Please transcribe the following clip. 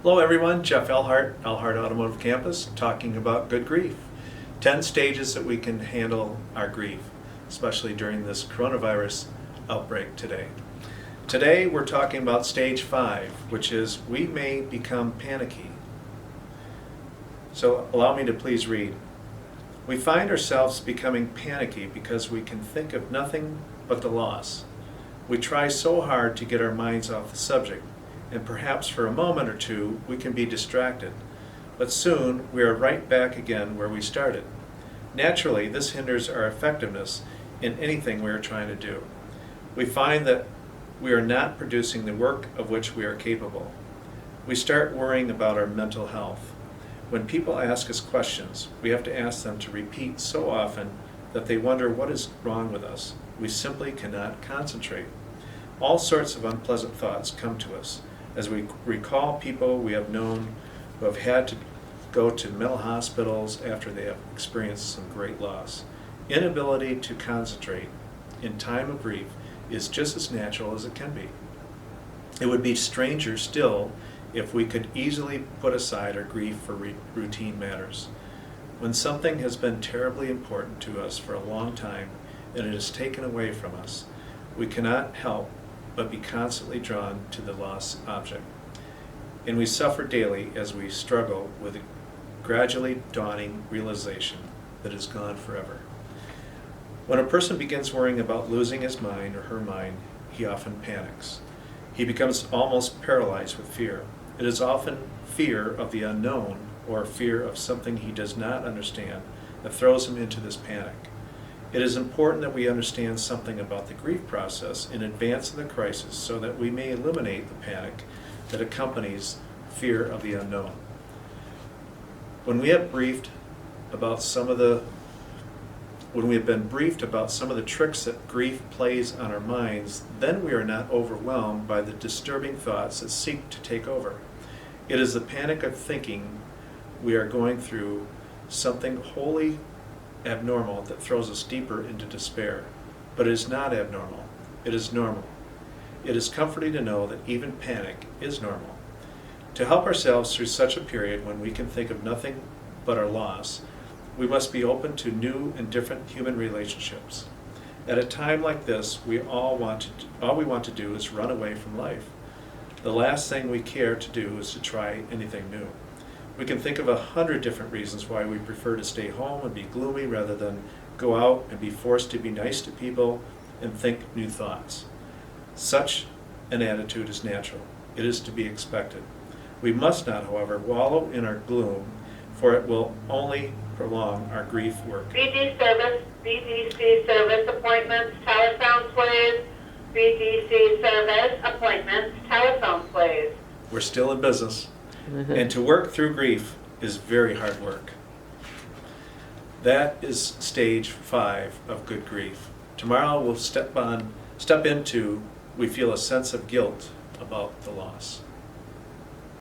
Hello everyone, Jeff Elhart, Elhart Automotive Campus, talking about good grief. 10 stages that we can handle our grief, especially during this coronavirus outbreak today. Today we're talking about stage 5, which is we may become panicky. So allow me to please read. We find ourselves becoming panicky because we can think of nothing but the loss. We try so hard to get our minds off the subject, and perhaps for a moment or two we can be distracted, but soon we are right back again where we started. Naturally, this hinders our effectiveness in anything we are trying to do. We find that we are not producing the work of which we are capable. We start worrying about our mental health. When people ask us questions, we have to ask them to repeat so often that they wonder what is wrong with us. We simply cannot concentrate. All sorts of unpleasant thoughts come to us as we recall people we have known who have had to go to mental hospitals after they have experienced some great loss. Inability to concentrate in time of grief is just as natural as it can be. It would be stranger still if we could easily put aside our grief for routine matters. When something has been terribly important to us for a long time and it is taken away from us, we cannot help but be constantly drawn to the lost object. And we suffer daily as we struggle with a gradually dawning realization that is gone forever. When a person begins worrying about losing his mind or her mind, he often panics. He becomes almost paralyzed with fear. It is often fear of the unknown or fear of something he does not understand that throws him into this panic. It is important that we understand something about the grief process in advance of the crisis so that we may eliminate the panic that accompanies fear of the unknown. When we have been briefed about some of the tricks that grief plays on our minds, then we are not overwhelmed by the disturbing thoughts that seek to take over. It is the panic of thinking we are going through something wholly abnormal that throws us deeper into despair. But it is not abnormal. It is normal. It is comforting to know that even panic is normal. To help ourselves through such a period when we can think of nothing but our loss, we must be open to new and different human relationships. At a time like this, all we want to do is run away from life. The last thing we care to do is to try anything new. We can think of 100 different reasons why we prefer to stay home and be gloomy rather than go out and be forced to be nice to people and think new thoughts. Such an attitude is natural. It is to be expected. We must not, however, wallow in our gloom, for it will only prolong our grief work. BDC service appointments, telephone please. BDC service appointments, telephone please. We're still in business. And to work through grief is very hard work. That is stage 5 of good grief. Tomorrow we'll step into we feel a sense of guilt about the loss.